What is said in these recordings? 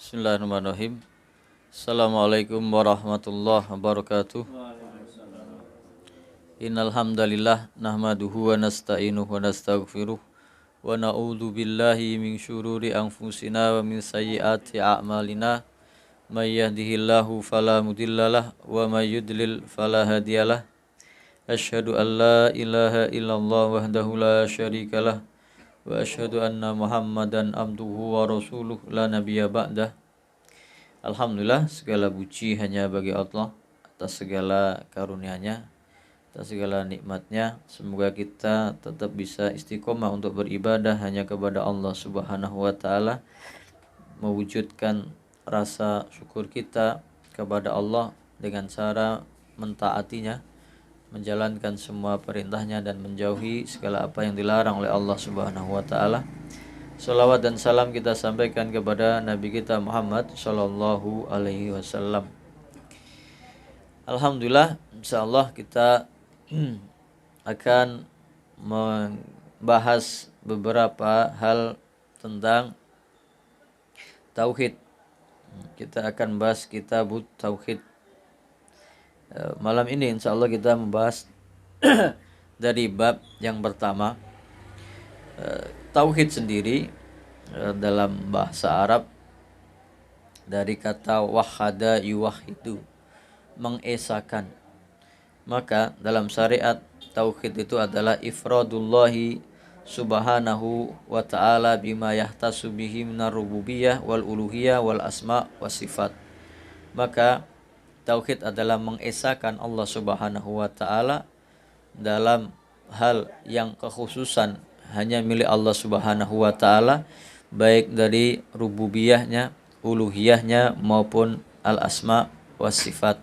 Bismillahirrahmanirrahim. Assalamualaikum warahmatullahi wabarakatuh. Innal hamdalillah nahmaduhu wa nasta'inuhu wa nastaghfiruh wa na'udzu billahi min syururi anfusina wa min sayyiati a'malina. May yahdihillahu fala mudhillalah wa may yudlil fala hadiyalah. Asyhadu an la ilaha illallah wahdahu la syarikalah wa asyhadu anna Muhammadan abduhu wa rasuluh la nabiyya ba'dah. Alhamdulillah, segala puji hanya bagi Allah atas segala karunia-Nya, atas segala nikmat-Nya. Semoga kita tetap bisa istiqomah untuk beribadah hanya kepada Allah Subhanahu wa taala, mewujudkan rasa syukur kita kepada Allah dengan cara mentaatinya, menjalankan semua perintahnya dan menjauhi segala apa yang dilarang oleh Allah Subhanahu wa taala. Salawat dan salam kita sampaikan kepada Nabi kita Muhammad Sallallahu Alaihi Wasallam. Alhamdulillah, insyaallah kita akan membahas beberapa hal tentang tauhid. Kita akan bahas kitab tauhid. Malam ini insyaallah kita membahas dari bab yang pertama. Tauhid sendiri dalam bahasa Arab dari kata wahada yuwahidu, mengesakan. Maka dalam syariat tauhid itu adalah ifradullahi subhanahu wa ta'ala bima yahtasu bihi minar rububiyah wal uluhiyah wal asma wa sifat. Maka tauhid adalah mengesakan Allah Subhanahu wa ta'ala dalam hal yang kekhususan hanya milik Allah Subhanahu wa taala, baik dari rububiyahnya, uluhiyahnya maupun al-asma was sifat.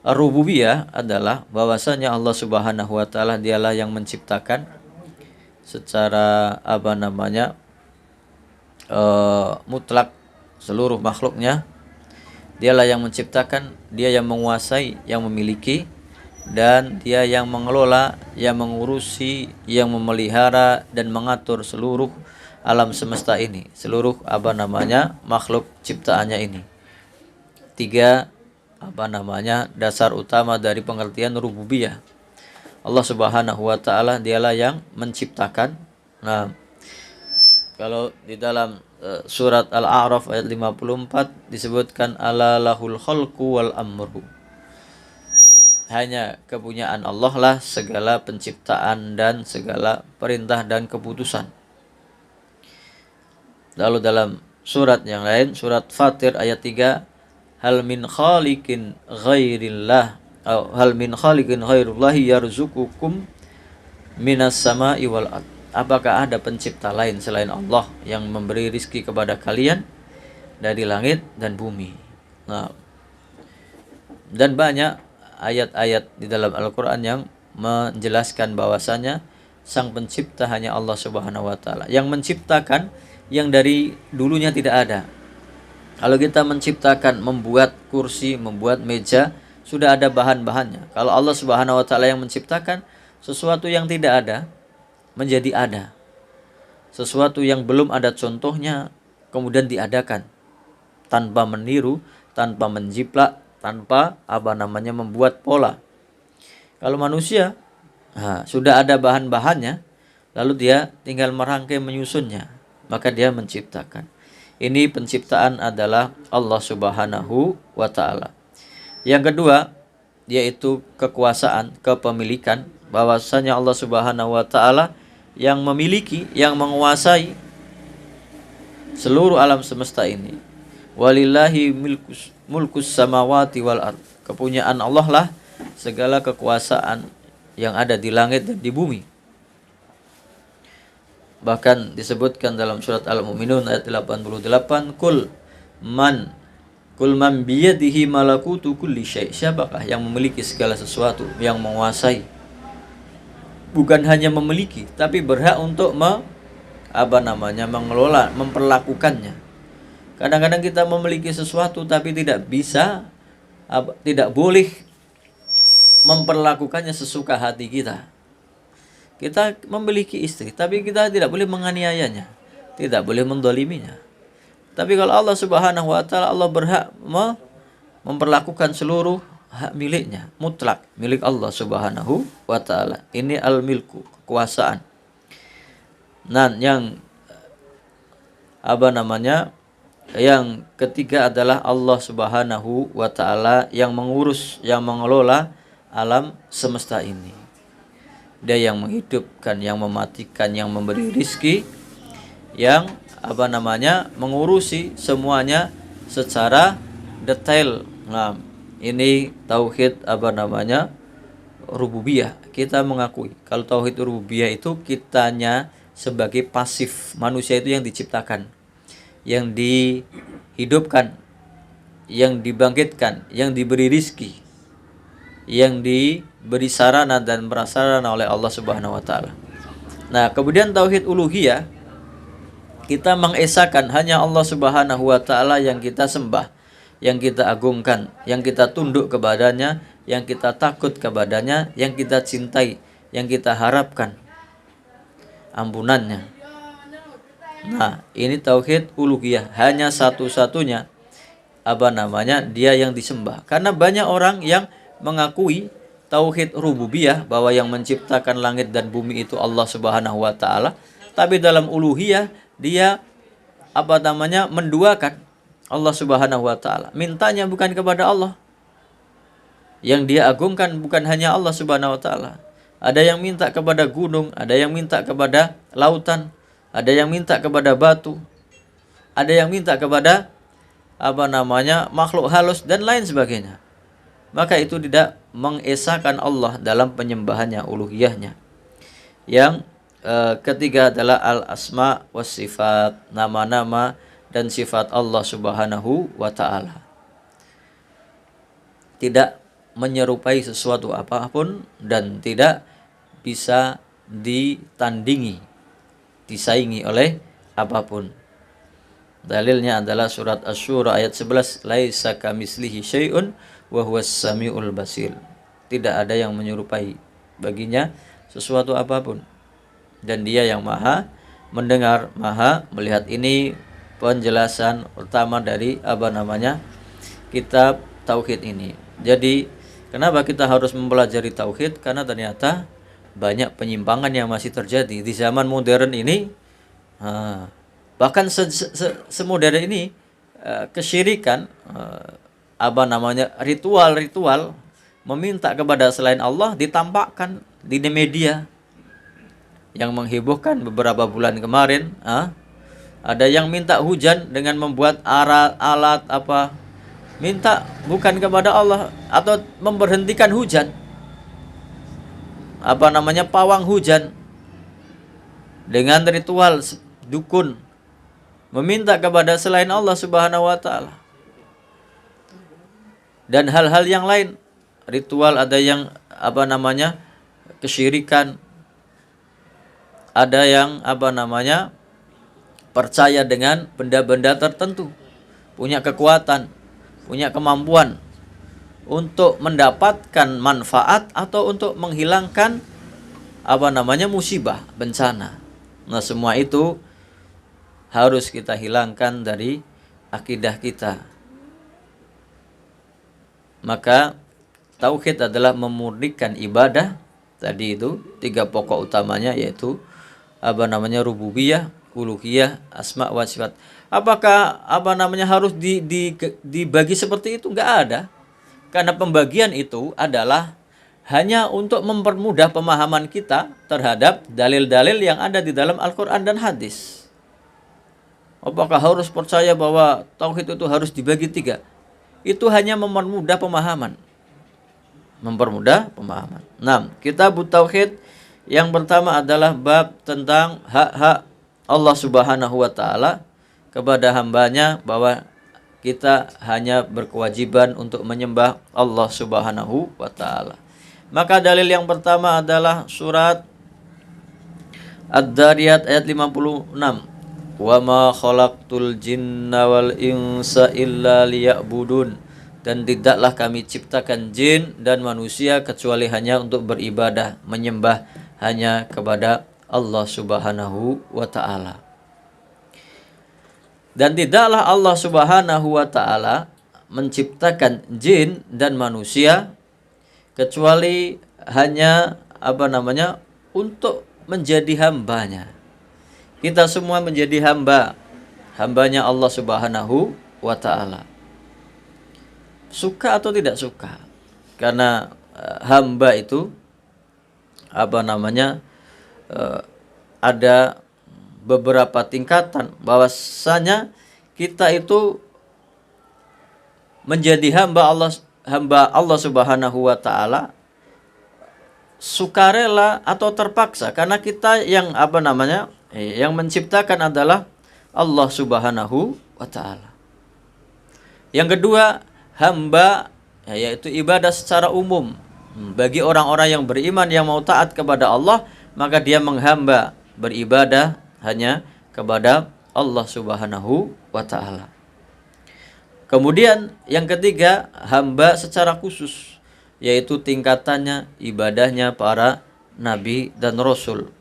Ar-rububiyah adalah bahwasanya Allah Subhanahu wa taala dialah yang menciptakan secara mutlak seluruh makhluknya. Dialah yang menciptakan, dia yang menguasai, yang memiliki, dan dia yang mengelola, yang mengurusi, yang memelihara dan mengatur seluruh alam semesta ini, seluruh makhluk ciptaannya ini. Tiga dasar utama dari pengertian rububiyah. Allah Subhanahu wa taala dialah yang menciptakan. Nah, kalau di dalam surat Al-A'raf ayat 54 disebutkan ala lahul khalqu wal amru. Hanya kepunyaan Allah lah segala penciptaan dan segala perintah dan keputusan. Lalu dalam surat yang lain, surat Fatir ayat 3, hal min khaliqin ghairillah hal min khaliqin ghairullahi yarzuqukum minas sama'i wal ard. Apakah ada pencipta lain selain Allah yang memberi rizki kepada kalian dari langit dan bumi? Nah, dan banyak ayat-ayat di dalam Al-Quran yang menjelaskan bahwasanya sang pencipta hanya Allah Subhanahu wa taala, yang menciptakan yang dari dulunya tidak ada. Kalau kita menciptakan, membuat kursi, membuat meja, sudah ada bahan-bahannya. Kalau Allah Subhanahu wa taala yang menciptakan, sesuatu yang tidak ada menjadi ada. Sesuatu yang belum ada contohnya kemudian diadakan tanpa meniru, tanpa menjiplak, tanpa membuat pola. Kalau manusia sudah ada bahan-bahannya, lalu dia tinggal merangkai menyusunnya, maka dia menciptakan. Ini penciptaan adalah Allah Subhanahu wa taala. Yang kedua yaitu kekuasaan, kepemilikan, bahwasanya Allah Subhanahu wa taala yang memiliki, yang menguasai seluruh alam semesta ini. Walillahi mulkus samawati wal ard. Kepunyaan Allah lah segala kekuasaan yang ada di langit dan di bumi. Bahkan disebutkan dalam surat Al-Mu'minun ayat 88, Kul man biyadihi malakutu kulli syai'. Siapakah yang memiliki segala sesuatu, yang menguasai? Bukan hanya memiliki, tapi berhak untuk mengelola, memperlakukannya. Kadang-kadang kita memiliki sesuatu tapi tidak bisa, tidak boleh memperlakukannya sesuka hati kita. Kita memiliki istri tapi kita tidak boleh menganiayanya, tidak boleh mendoliminya. Tapi kalau Allah Subhanahu wa taala, Allah berhak memperlakukan seluruh hak miliknya, mutlak milik Allah Subhanahu wa taala. Ini al-milku, kekuasaan. Nah, yang yang ketiga adalah Allah Subhanahu wa taala yang mengurus, yang mengelola alam semesta ini. Dia yang menghidupkan, yang mematikan, yang memberi rizki, yang mengurusi semuanya secara detail. Nah, ini tauhid rububiyah. Kita mengakui kalau tauhid rububiyah itu kitanya sebagai pasif, manusia itu yang diciptakan, yang dihidupkan, yang dibangkitkan, yang diberi rizki, yang diberi sarana dan prasarana oleh Allah Subhanahu wa taala. Nah, kemudian tauhid uluhiyah, kita mengesahkan hanya Allah Subhanahu wa taala yang kita sembah, yang kita agungkan, yang kita tunduk kepadanya, yang kita takut kepadanya, yang kita cintai, yang kita harapkan ampunannya. Nah, ini tauhid uluhiyah, hanya satu-satunya dia yang disembah. Karena banyak orang yang mengakui tauhid rububiyah, bahwa yang menciptakan langit dan bumi itu Allah Subhanahu wa taala, tapi dalam uluhiyah dia menduakan Allah Subhanahu wa taala. Mintanya bukan kepada Allah. Yang dia agungkan bukan hanya Allah Subhanahu wa taala. Ada yang minta kepada gunung, ada yang minta kepada lautan, ada yang minta kepada batu, ada yang minta kepada makhluk halus dan lain sebagainya. Maka itu tidak mengesahkan Allah dalam penyembahannya, uluhiyahnya. Yang ketiga adalah al-asma was sifat, nama-nama dan sifat Allah Subhanahu wa taala. Tidak menyerupai sesuatu apapun dan tidak bisa ditandingi, disaingi oleh apapun. Dalilnya adalah surat Asy-Syura ayat 11, laisa kamitslihi syai'un wa huwas samiul basir. Tidak ada yang menyerupai baginya sesuatu apapun, dan dia yang maha mendengar, maha melihat. Ini penjelasan pertama dari kitab tauhid ini. Jadi kenapa kita harus mempelajari tauhid? Karena ternyata banyak penyimpangan yang masih terjadi di zaman modern ini. Bahkan semodern ini, kesyirikan, ritual-ritual meminta kepada selain Allah ditampakkan di media. Yang menghebohkan beberapa bulan kemarin, ada yang minta hujan dengan membuat alat minta bukan kepada Allah, atau memberhentikan hujan, pawang hujan, dengan ritual dukun, meminta kepada selain Allah Subhanahu wa taala. Dan hal-hal yang lain, ritual, ada yang kesyirikan, ada yang percaya dengan benda-benda tertentu, punya kekuatan, punya kemampuan untuk mendapatkan manfaat atau untuk menghilangkan musibah, bencana. Nah, semua itu harus kita hilangkan dari akidah kita. Maka tauhid adalah memurnikan ibadah. Tadi itu 3 pokok utamanya, yaitu rububiyah, uluhiyah, asma wa sifat. Apakah harus dibagi seperti itu? Enggak ada. Karena pembagian itu adalah hanya untuk mempermudah pemahaman kita terhadap dalil-dalil yang ada di dalam Al-Quran dan hadis. Apakah harus percaya bahwa tauhid itu harus dibagi 3? Itu hanya mempermudah pemahaman. Nah, kitab tauhid yang pertama adalah bab tentang hak-hak Allah Subhanahu wa taala kepada hambanya, bahwa kita hanya berkewajiban untuk menyembah Allah Subhanahu wa taala. Maka dalil yang pertama adalah surat Ad-Dariyat ayat 56. Wa ma khalaqtul jinna wal insa illa liya'budun. Dan tidaklah kami ciptakan jin dan manusia kecuali hanya untuk beribadah, menyembah hanya kepada Allah Subhanahu wa taala. Dan tidaklah Allah Subhanahu wa taala menciptakan jin dan manusia kecuali hanya untuk menjadi hambanya. Kita semua menjadi hambanya Allah Subhanahu wa taala. Suka atau tidak suka. Karena hamba itu ada beberapa tingkatan, bahwasanya kita itu menjadi hamba Allah Subhanahu wa taala sukarela atau terpaksa, karena kita yang yang menciptakan adalah Allah Subhanahu wa taala. Yang kedua, hamba yaitu ibadah secara umum. Bagi orang-orang yang beriman yang mau taat kepada Allah, maka dia menghamba beribadah hanya kepada Allah Subhanahu wa taala. Kemudian yang ketiga, hamba secara khusus, yaitu tingkatannya ibadahnya para nabi dan rasul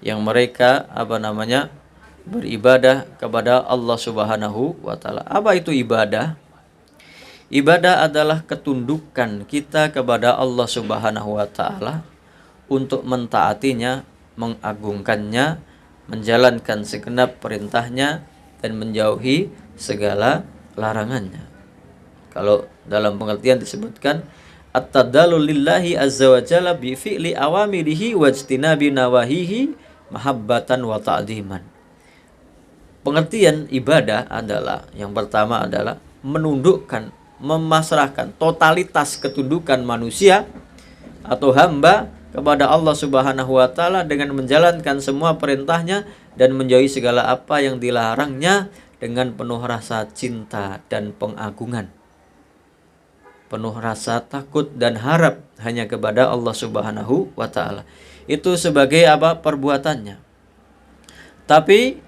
yang mereka beribadah kepada Allah Subhanahu wa taala. Apa itu ibadah? Ibadah adalah ketundukan kita kepada Allah Subhanahu wa taala untuk mentaatinya, mengagungkannya, menjalankan segenap perintahnya dan menjauhi segala larangannya. Kalau dalam pengertian disebutkan at-tadallul lillahi azza wa jalla bi fi'li awamirihi wa ijtinabi nawahihi mahabbatan wa ta'dhiman. Pengertian ibadah adalah, yang pertama adalah menundukkan, memasrahkan totalitas ketundukan manusia atau hamba kepada Allah Subhanahu wa taala dengan menjalankan semua perintahnya dan menjauhi segala apa yang dilarangnya dengan penuh rasa cinta dan pengagungan. Penuh rasa takut dan harap hanya kepada Allah Subhanahu wa taala. Itu sebagai perbuatannya. Tapi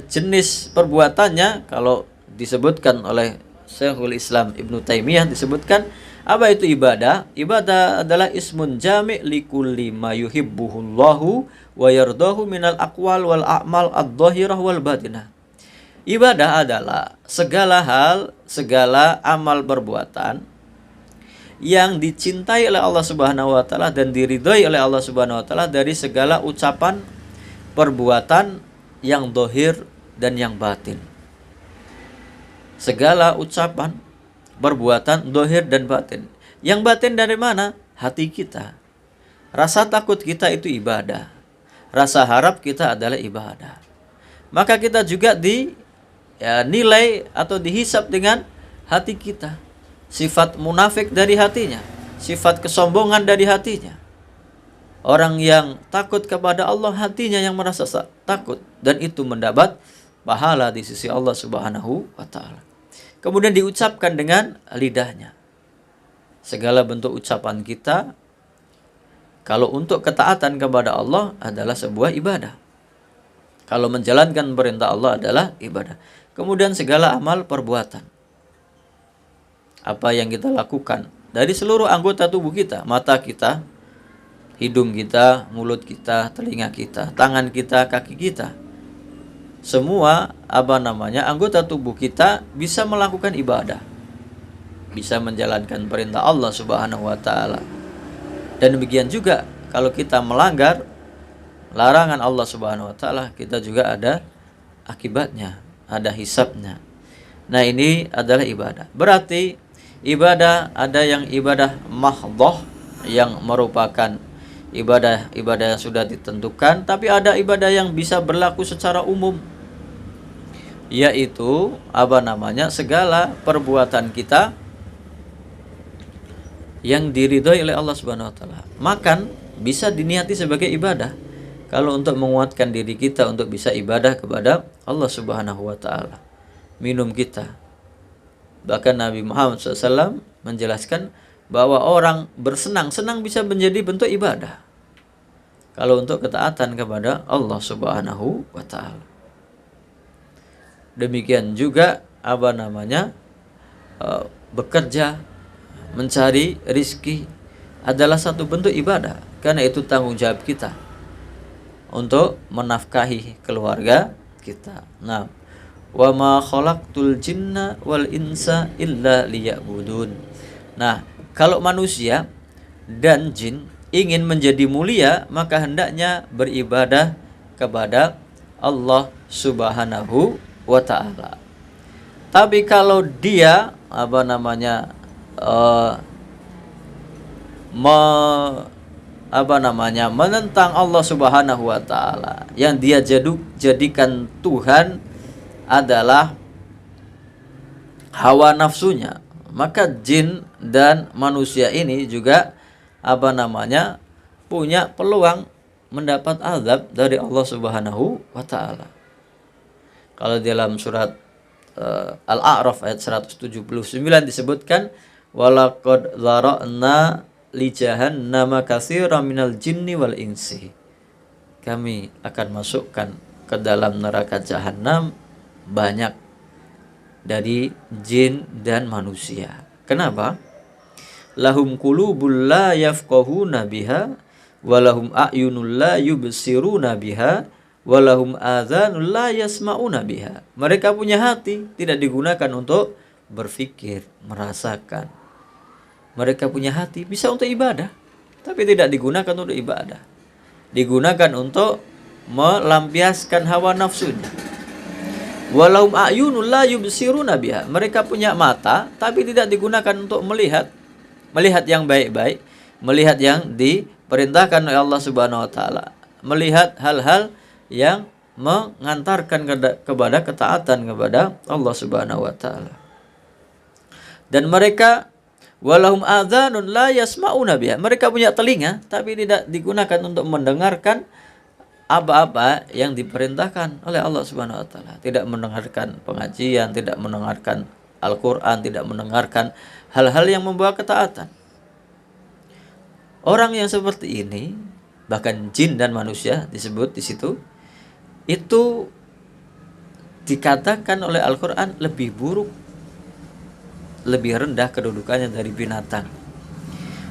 jenis perbuatannya kalau disebutkan oleh Syekhul Islam Ibnu Taimiyah, disebutkan apa itu ibadah? Ibadah adalah ismun jami' likulli ma yuhibbuhullahu wa yardahu minal aqwal wal a'mal adh-dhahirah wal batinah. Ibadah adalah segala hal, segala amal perbuatan yang dicintai oleh Allah Subhanahu wa taala dan diridhoi oleh Allah Subhanahu wa taala dari segala ucapan, perbuatan yang zahir dan yang batin. Segala ucapan, perbuatan zahir dan batin. Yang batin dari mana? Hati kita. Rasa takut kita itu ibadah. Rasa harap kita adalah ibadah. Maka kita juga nilai atau dihisap dengan hati kita. Sifat munafik dari hatinya, sifat kesombongan dari hatinya. Orang yang takut kepada Allah, hatinya yang merasa takut, dan itu mendapat pahala di sisi Allah Subhanahu wa taala. Kemudian diucapkan dengan lidahnya. Segala bentuk ucapan kita kalau untuk ketaatan kepada Allah adalah sebuah ibadah. Kalau menjalankan perintah Allah adalah ibadah. Kemudian segala amal perbuatan. Apa yang kita lakukan dari seluruh anggota tubuh kita, mata kita, hidung kita, mulut kita, telinga kita, tangan kita, kaki kita. Semua anggota tubuh kita bisa melakukan ibadah. Bisa menjalankan perintah Allah Subhanahu wa taala. Dan demikian juga kalau kita melanggar larangan Allah Subhanahu wa taala, kita juga ada akibatnya, ada hisabnya. Nah, ini adalah ibadah. Berarti ibadah ada yang ibadah mahdhah yang merupakan ibadah yang sudah ditentukan, tapi ada ibadah yang bisa berlaku secara umum, yaitu segala perbuatan kita yang diridhoi oleh Allah Subhanahu wa taala. Makan bisa diniati sebagai ibadah kalau untuk menguatkan diri kita untuk bisa ibadah kepada Allah Subhanahu wa taala. Minum kita, bahkan Nabi Muhammad SAW menjelaskan bahwa orang bersenang-senang bisa menjadi bentuk ibadah kalau untuk ketaatan kepada Allah Subhanahu wa taala. Demikian juga bekerja, mencari rizki adalah satu bentuk ibadah, karena itu tanggung jawab kita untuk menafkahi keluarga kita. Nah, wa ma khalaqtul jinna wal insa illa liya'budun. Nah, kalau manusia dan jin ingin menjadi mulia, maka hendaknya beribadah kepada Allah Subhanahu wa ta'ala. Tapi kalau dia menentang Allah Subhanahu wa ta'ala, yang dia jadikan Tuhan adalah hawa nafsunya, maka jin dan manusia ini juga punya peluang mendapat azab dari Allah Subhanahu wa ta'ala. Kalau dalam surat Al-A'raf ayat 179 disebutkan, walaqad zara'na li jahannama katsiran minal jinni wal insi. Kami akan masukkan ke dalam neraka jahanam banyak dari jin dan manusia. Kenapa? Lahum qulubul la yafqahuna biha walahum a'yunul la yubsiruna biha walahum adzanul la yasma'una biha. Mereka punya hati, tidak digunakan untuk berpikir, merasakan. Mereka punya hati, bisa untuk ibadah, tapi tidak digunakan untuk ibadah. Digunakan untuk melampiaskan hawa nafsunya. Walahum a'yunul la yubsiruna biha. Mereka punya mata, tapi tidak digunakan untuk melihat yang baik-baik, melihat yang diperintahkan oleh Allah Subhanahu wa taala, melihat hal-hal yang mengantarkan kepada ketaatan kepada Allah Subhanahu wa taala. Dan mereka walahum adzanun la yasma'una biha. Mereka punya telinga tapi tidak digunakan untuk mendengarkan apa-apa yang diperintahkan oleh Allah Subhanahu wa taala. Tidak mendengarkan pengajian, tidak mendengarkan Al-Qur'an, tidak mendengarkan hal-hal yang membawa ketaatan. Orang yang seperti ini, bahkan jin dan manusia disebut di situ, itu dikatakan oleh Al-Qur'an lebih buruk, lebih rendah kedudukannya dari binatang.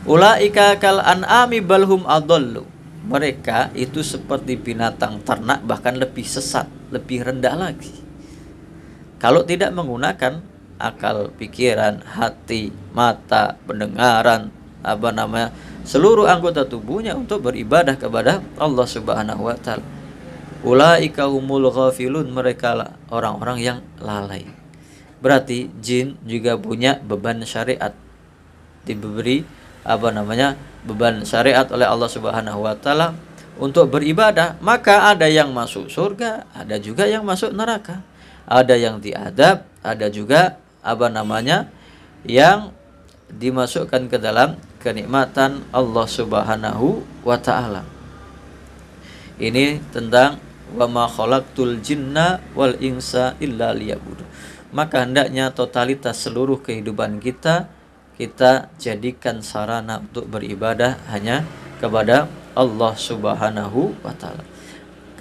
Ulaika kal an'ami balhum adallu. Mereka itu seperti binatang ternak, bahkan lebih sesat, lebih rendah lagi. Kalau tidak menggunakan akal, pikiran, hati, mata, pendengaran, seluruh anggota tubuhnya untuk beribadah kepada Allah Subhanahu wa taala. Ulaika humul ghafilun. Mereka lah orang-orang yang lalai. Berarti jin juga punya beban syariat, diberi beban syariat oleh Allah Subhanahu wa taala untuk beribadah. Maka ada yang masuk surga, ada juga yang masuk neraka. Ada yang diadab, ada juga yang dimasukkan ke dalam kenikmatan Allah Subhanahu wa taala. Ini tentang wa ma khalaqtul jinna wal insa illa liya'budun. Maka hendaknya totalitas seluruh kehidupan kita jadikan sarana untuk beribadah hanya kepada Allah Subhanahu wa taala.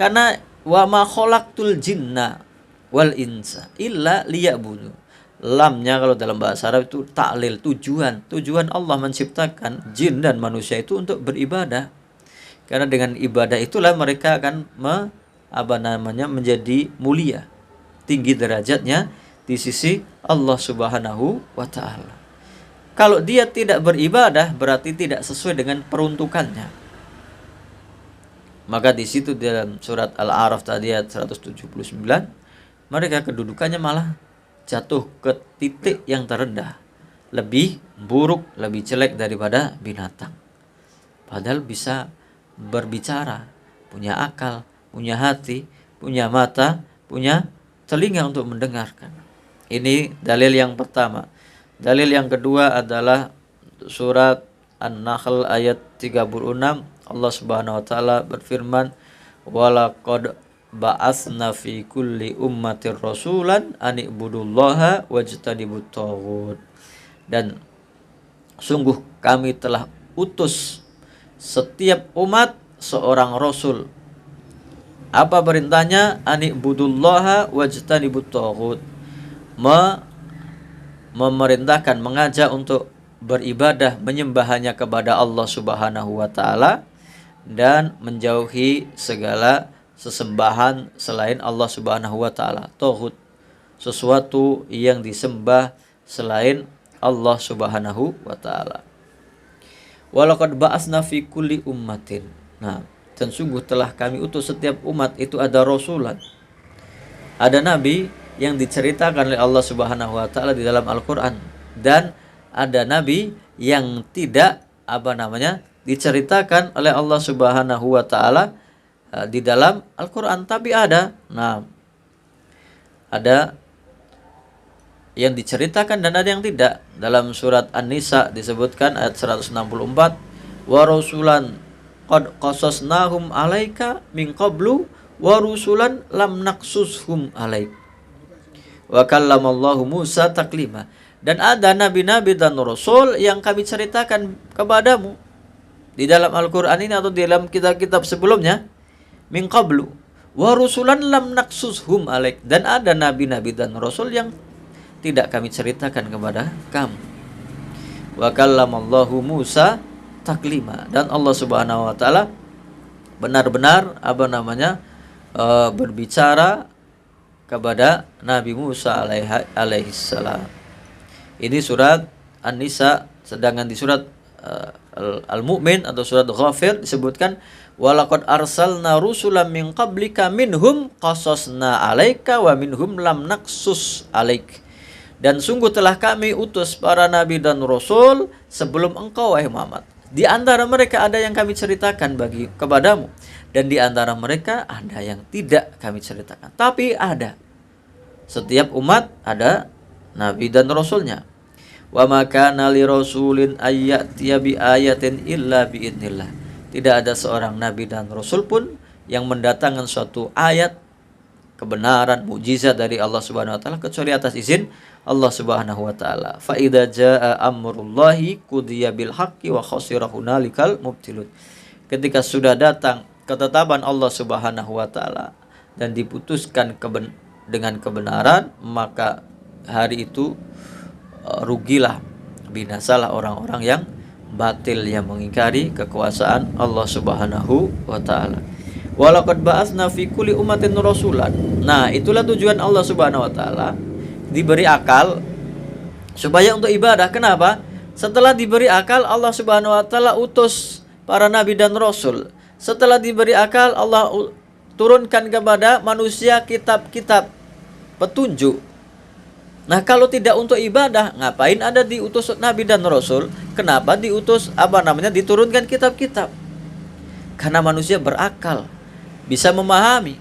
Karena wa ma khalaqtul jinna wal insa illa liya'budun. Lamnya kalau dalam bahasa Arab itu ta'lil, tujuan Allah menciptakan jin dan manusia itu untuk beribadah. Karena dengan ibadah itulah mereka akan menjadi mulia, tinggi derajatnya di sisi Allah Subhanahu wa taala. Kalau dia tidak beribadah, berarti tidak sesuai dengan peruntukannya. Maka di situ dalam surat Al-A'raf tadi ayat 179, mereka kedudukannya malah jatuh ke titik yang terendah, lebih buruk, lebih jelek daripada binatang. Padahal bisa berbicara, punya akal, punya hati, punya mata, punya telinga untuk mendengarkan. Ini dalil yang pertama. Dalil yang kedua adalah surat An-Nahl ayat 36. Allah Subhanahu wa taala berfirman, walaqad ba'atsna fi kulli ummatir rasulan an ibudullaha wajtanibut taghut. Dan sungguh kami telah utus setiap umat seorang rasul. Apa perintahnya? An ibudullaha wajtanibut taghut. Memerintahkan, mengajak untuk beribadah, menyembah hanya kepada Allah Subhanahu wa taala dan menjauhi segala sesembahan selain Allah Subhanahu wa taala. Taghut sesuatu yang disembah selain Allah Subhanahu wa taala. Walaqad ba'asna fi kulli ummatin. Nah, dan sungguh telah kami utus setiap umat itu ada rasulan. Ada nabi yang diceritakan oleh Allah Subhanahu wa taala di dalam Al-Qur'an, dan ada nabi yang tidak diceritakan oleh Allah Subhanahu wa taala di dalam Al-Qur'an, tapi ada. Nah, ada yang diceritakan dan ada yang tidak. Dalam surat An-Nisa disebutkan ayat 164, wa rasulan qad qasasnahum alaika min qablu wa rusulan lam naqsushum alaik wa kallamallahu Musa taklima. Dan ada nabi-nabi dan rasul yang kami ceritakan kepadamu di dalam Al-Qur'an ini atau di dalam kitab-kitab sebelumnya, min qablu wa rusulan lam naqsushum alaik, dan ada nabi-nabi dan rasul yang tidak kami ceritakan kepada kamu. Wa kallamallahu Musa taklima, dan Allah Subhanahu wa taala benar-benar berbicara kepada Nabi Musa alaihissalam. Ini surat An-Nisa. Sedangkan di surat Al-Mu'min atau surat Ghafir disebutkan walaqad arsalna rusulan min qablika minhum qasasna alaika wa minhum lam naqsus alaik. Dan sungguh telah kami utus para nabi dan rasul sebelum engkau, wahai Muhammad. Di antara mereka ada yang kami ceritakan kepadamu, dan di antara mereka ada yang tidak kami ceritakan. Tapi ada. Setiap umat ada nabi dan rasulnya. Wa ma kana li rasulin ayyatiya bi ayatin illa bi idznillah. Tidak ada seorang nabi dan rasul pun yang mendatangkan suatu ayat kebenaran, mukjizat dari Allah Subhanahu wa taala kecuali atas izin Allah Subhanahu wa taala. Fa idza jaa amrullahi qudiya bil haqqi wa khasira hunalikal mubtilun. Ketika sudah datang ketetapan Allah Subhanahu wa taala dan diputuskan dengan kebenaran, maka hari itu rugilah, binasalah orang-orang yang batil, yang mengingkari kekuasaan Allah Subhanahu wa taala. Walaqad ba'atsna fi kulli ummatin rasulan. Nah, itulah tujuan Allah Subhanahu wa taala diberi akal supaya untuk ibadah. Kenapa? Setelah diberi akal, Allah Subhanahu wa taala utus para nabi dan rasul. Setelah diberi akal, Allah turunkan kepada manusia kitab-kitab petunjuk. Nah, kalau tidak untuk ibadah, ngapain ada diutus nabi dan rasul? Kenapa diutus diturunkan kitab-kitab? Karena manusia berakal, bisa memahami.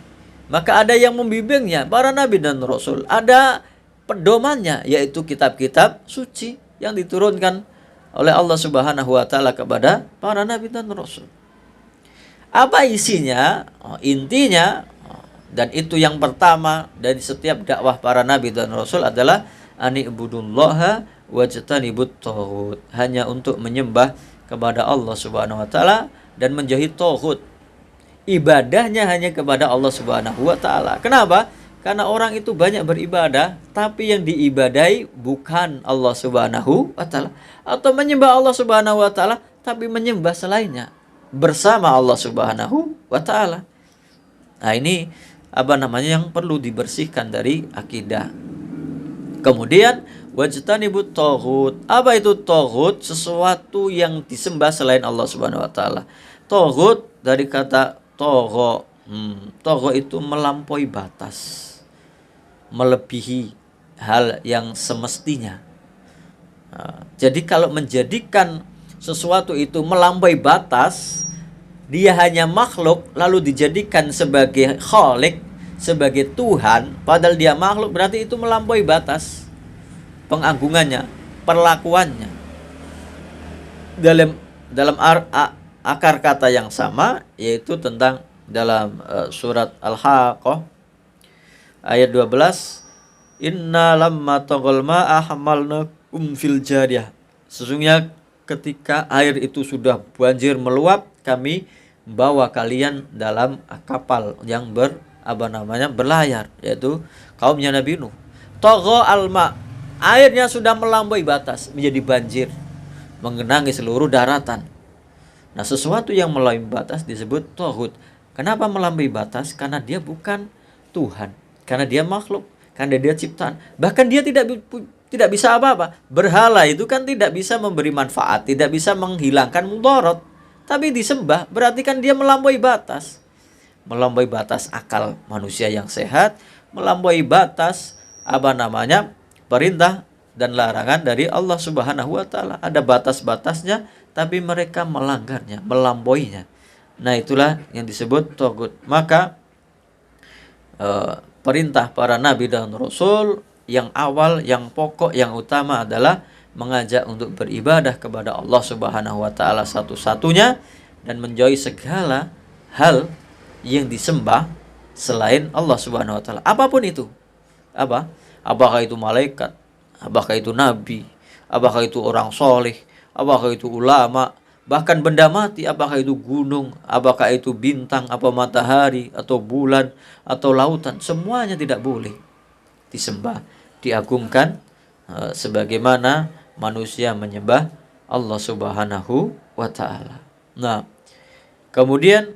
Maka ada yang membimbingnya, para nabi dan rasul. Ada pedomannya, yaitu kitab-kitab suci yang diturunkan oleh Allah Subhanahu wa taala kepada para nabi dan rasul. Apa isinya? Intinya, dan itu yang pertama dari setiap dakwah para nabi dan rasul adalah ani'budullaha wajtanibut taghut. Hanya untuk menyembah kepada Allah Subhanahu wa taala dan menjauhi taghut. Ibadahnya hanya kepada Allah Subhanahu wa taala. Kenapa? Karena orang itu banyak beribadah, tapi yang diibadahi bukan Allah Subhanahu wa taala, atau menyembah Allah Subhanahu wa taala tapi menyembah selainnya bersama Allah Subhanahu wa taala. Nah, ini yang perlu dibersihkan dari akidah. Kemudian wajtanibut taghut. Apa itu taghut? Sesuatu yang disembah selain Allah Subhanahu wa taala. Taghut dari kata tagha. Tagha itu melampaui batas, melebihi hal yang semestinya. Jadi kalau menjadikan sesuatu itu melampaui batas, dia hanya makhluk lalu dijadikan sebagai khalik, sebagai Tuhan, padahal dia makhluk, berarti itu melampaui batas pengagungannya, perlakuannya. Dalam akar kata yang sama, yaitu tentang dalam surat Al-Haqqah ayat 12, inna lamma taghal ma'a hamalnakum fil jariyah. Sesungguhnya ketika air itu sudah banjir meluap, kami bawa kalian dalam kapal yang berlayar, yaitu kaumnya Nabi Nuh. Tagha alma, airnya sudah melampaui batas, menjadi banjir, menggenangi seluruh daratan. Nah, sesuatu yang melampaui batas disebut taghut. Kenapa melampaui batas? Karena dia bukan Tuhan, karena dia makhluk, karena dia ciptaan. Bahkan dia tidak bisa apa-apa. Berhala itu kan tidak bisa memberi manfaat, tidak bisa menghilangkan mudarat. Tapi disembah berarti kan dia melampaui batas. Melampaui batas akal manusia yang sehat, melampaui batas perintah dan larangan dari Allah Subhanahu wa taala. Ada batas-batasnya, tapi mereka melanggarnya, melampauinya. Nah, itulah yang disebut tagut. Maka perintah para nabi dan rasul yang awal, yang pokok, yang utama adalah mengajak untuk beribadah kepada Allah Subhanahu wa taala satu-satunya dan menjauhi segala hal yang disembah selain Allah Subhanahu wa taala. Apapun itu. Apakah itu malaikat, apakah itu nabi, apakah itu orang soleh, apakah itu ulama, bahkan benda mati, apakah itu gunung, apakah itu bintang, apa matahari, atau bulan, atau lautan, semuanya tidak boleh disembah, diagungkan sebagaimana manusia menyembah Allah Subhanahu wa taala. Nah, kemudian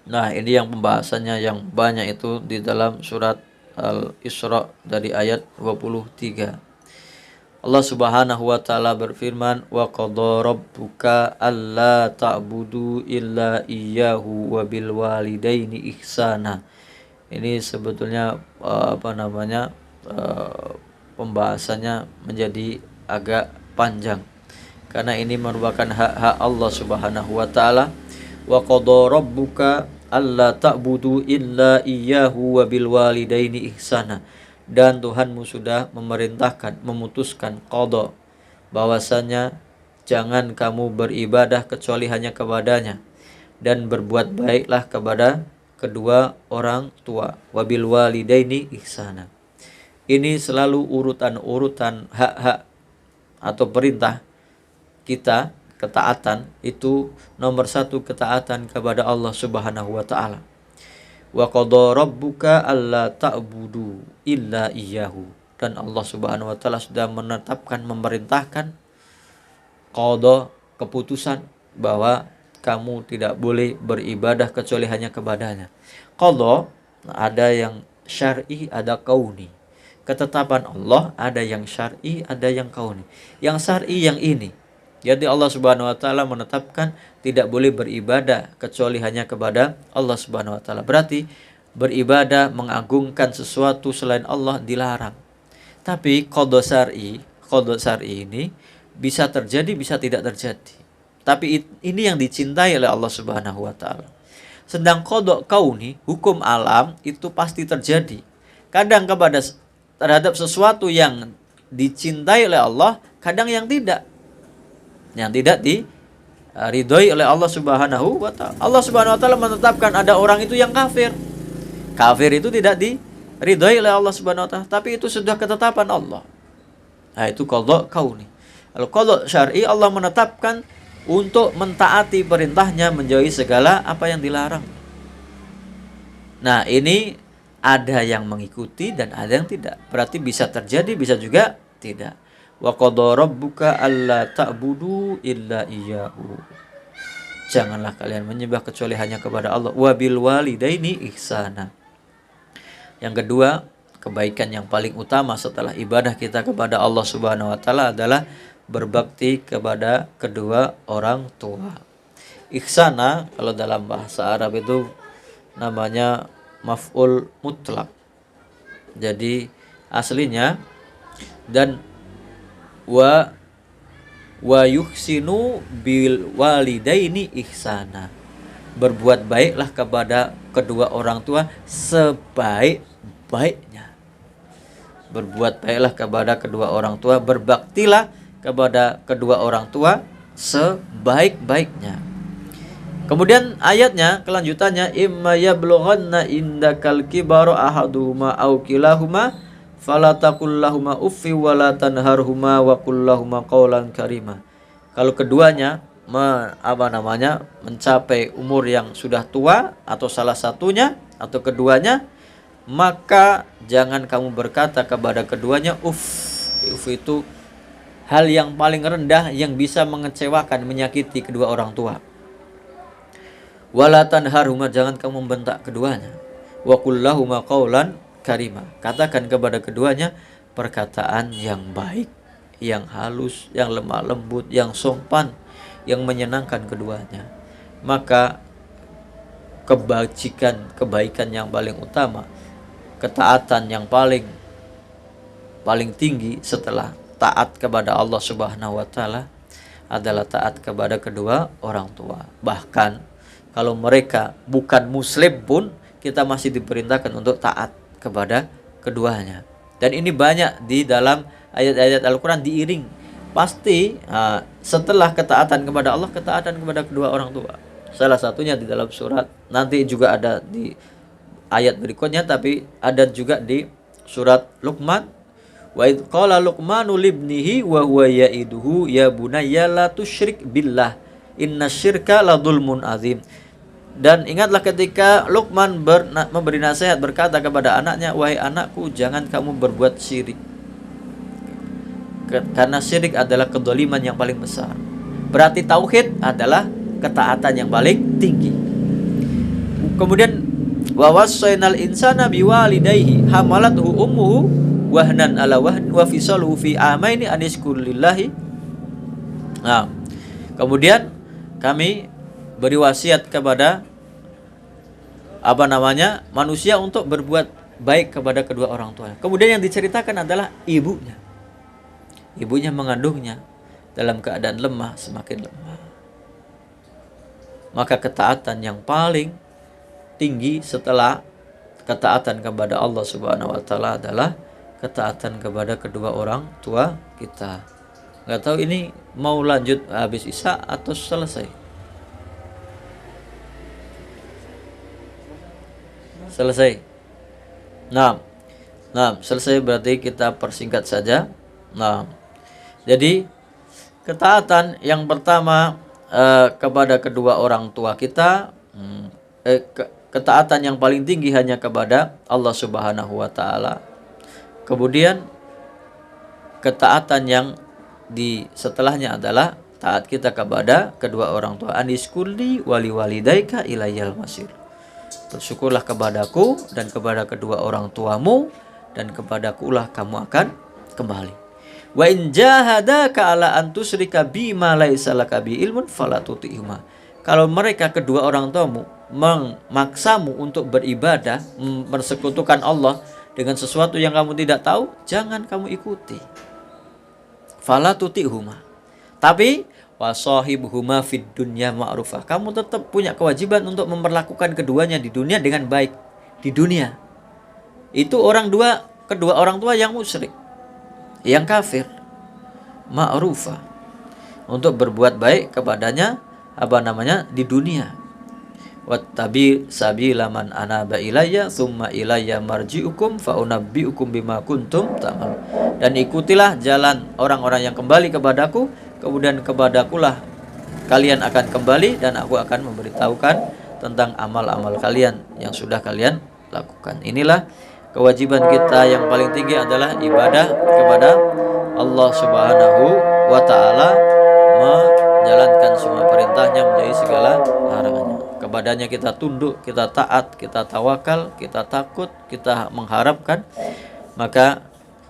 ini yang pembahasannya yang banyak itu di dalam surat Al-Isra dari ayat 23. Allah Subhanahu wa taala berfirman, wa qadha rabbuka alla ta'budu illa iyyahu wa bil walidaini ihsana. Ini sebetulnya pembahasannya menjadi agak panjang karena ini merupakan hak-hak Allah Subhanahu wa taala. Wa qadha rabbuka alla ta'budu illa iyyahu wa bil walidaini ihsana. Dan Tuhanmu sudah memutuskan qadha bahwasanya jangan kamu beribadah kecuali hanya kepadanya, dan berbuat baiklah kepada kedua orang tua. Wabil walidaini ihsana. Ini selalu urutan hak-hak atau perintah kita. Ketaatan itu nomor satu, ketaatan kepada Allah Subhanahu wa taala. Wa qadha rabbuka alla ta'budu illa iyyahu. Dan Allah Subhanahu wa taala sudah menetapkan, memerintahkan qadha, keputusan bahwa kamu tidak boleh beribadah kecuali hanya kepadanya. Qadha ada yang syar'i, ada kauni. Ketetapan Allah ada yang syar'i, ada yang kauni. Yang syar'i yang ini. Jadi Allah Subhanahu wa taala menetapkan tidak boleh beribadah kecuali hanya kepada Allah Subhanahu wa taala. Berarti beribadah mengagungkan sesuatu selain Allah dilarang. Tapi qadha syar'i ini bisa terjadi, bisa tidak terjadi. Tapi ini yang dicintai oleh Allah Subhanahu wa taala. Sedang qadha kauni, hukum alam, itu pasti terjadi. Kadang terhadap sesuatu yang dicintai oleh Allah, kadang yang tidak diridhoi oleh Allah Subhanahu wa taala. Allah Subhanahu wa taala menetapkan ada orang itu yang kafir. Kafir itu tidak diridhoi oleh Allah Subhanahu wa taala, tapi itu sudah ketetapan Allah. Nah, itu qadha kauni. Kalau qadha syar'i, Allah menetapkan untuk mentaati perintahnya, menjauhi segala apa yang dilarang. Nah, ini ada yang mengikuti dan ada yang tidak. Berarti bisa terjadi, bisa juga tidak. Wa qadha rabbuka alla ta'budu illa iyyahu. Janganlah kalian menyembah kecuali hanya kepada Allah. Wa bil walidaini ihsana. Yang kedua, kebaikan yang paling utama setelah ibadah kita kepada Allah Subhanahu wa taala adalah berbakti kepada kedua orang tua. Ihsana kalau dalam bahasa Arab itu namanya maf'ul mutlak. Jadi aslinya dan wa yuhsinu bil walidaini ihsana. Berbuat baiklah kepada kedua orang tua sebaik-baiknya. Berbuat baiklah kepada kedua orang tua, berbaktilah kepada kedua orang tua sebaik-baiknya. Kemudian ayatnya, kelanjutannya, imma yablughanna indakal kibaru ahaduhuma aw kilahuma fala taqul lahumā uffi wa la tanharhumā wa qul lahumā qawlan karima. Kalau keduanya mencapai umur yang sudah tua, atau salah satunya atau keduanya, maka jangan kamu berkata kepada keduanya uff. Uff itu hal yang paling rendah yang bisa mengecewakan, menyakiti kedua orang tua. Wala tanharhuma, jangan kamu membentak keduanya. Wa qul lahumā qawlan karimah. Katakan kepada keduanya perkataan yang baik, yang halus, yang lemah lembut, yang sopan, yang menyenangkan keduanya. Maka kebaikan yang paling utama, ketaatan yang paling tinggi setelah taat kepada Allah Subhanahu wa taala adalah taat kepada kedua orang tua. Bahkan kalau mereka bukan muslim pun kita masih diperintahkan untuk taat kepada keduanya. Dan ini banyak di dalam ayat-ayat Al-Quran diiring. Pasti setelah ketaatan kepada Allah, ketaatan kepada kedua orang tua. Salah satunya di dalam surat, nanti juga ada di ayat berikutnya, tapi ada juga di surat Luqman. Wa idh qala Luqmanu libnihi wa huwa ya'iduhu ya bunayya la tusyrik billah innasyirka la dzulmun azim. Dan ingatlah ketika Luqman memberi nasihat, berkata kepada anaknya, wahai anakku, jangan kamu berbuat syirik, karena syirik adalah kedzaliman yang paling besar. Berarti tauhid adalah ketaatan yang paling tinggi. Kemudian wa wassaynal insana biwalidayhi hamalathu ummuhu wahnan ala wahn wa fisaluhu fi amaini anishkur lillahi. Nah, kemudian kami beri wasiat kepada manusia untuk berbuat baik kepada kedua orang tua. Kemudian yang diceritakan adalah ibunya. Ibunya mengandungnya dalam keadaan lemah, semakin lemah. Maka ketaatan yang paling tinggi setelah ketaatan kepada Allah Subhanahu wa taala adalah ketaatan kepada kedua orang tua kita. Enggak tahu ini mau lanjut habis Isya atau selesai? Selesai. Nah, selesai berarti kita persingkat saja. Nah, jadi ketaatan yang pertama kepada kedua orang tua kita, ketaatan yang paling tinggi hanya kepada Allah Subhanahu wa taala. Kemudian ketaatan yang di setelahnya adalah taat kita kepada kedua orang tua. Aniskulli wali walidaika ilayyal masir. Bersyukurlah kepadaku dan kepada kedua orang tuamu, dan kepadakulah kamu akan kembali. Wa in jahadaka ala an tusyrika bima laisa laka bi ilmun fala tuti'huma. Kalau mereka kedua orang tuamu memaksamu untuk beribadah, mempersekutukan Allah dengan sesuatu yang kamu tidak tahu, jangan kamu ikuti. Fala tuti'huma. Tapi wasahibuhuma fid dunya ma'rufah. Kamu tetap punya kewajiban untuk memperlakukan keduanya di dunia dengan baik. Di dunia. Itu kedua orang tua yang musyrik, yang kafir. Ma'rufah. Untuk berbuat baik kepadanya di dunia. Wattabi sabila man anaba ilayya tsumma ilayya marji'ukum fa unabbi'ukum bima kuntum ta'mal. Dan ikutilah jalan orang-orang yang kembali kepadaku, kemudian kepadakulah kalian akan kembali, dan aku akan memberitahukan tentang amal-amal kalian yang sudah kalian lakukan. Inilah kewajiban kita yang paling tinggi adalah ibadah kepada Allah Subhanahu wa taala, menjalankan semua perintahnya, menjauhi segala larangannya. Kepadanya kita tunduk, kita taat, kita tawakal, kita takut, kita mengharapkan. Maka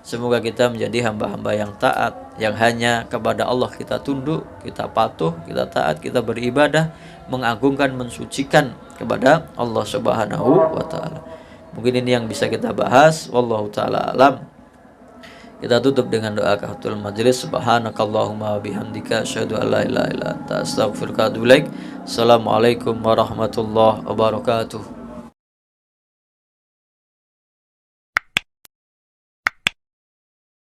semoga kita menjadi hamba-hamba yang taat, yang hanya kepada Allah kita tunduk, kita patuh, kita taat, kita beribadah, mengagungkan, mensucikan kepada Allah Subhanahu wa taala. Mungkin ini yang bisa kita bahas. Wallahu taala alam. Kita tutup dengan doa kafatul majlis. Subhanakallahumma wa bihamdika asyhadu an la ilaha illa anta astaghfiruka wa atubu ilaik. Assalamualaikum warahmatullahi wabarakatuh.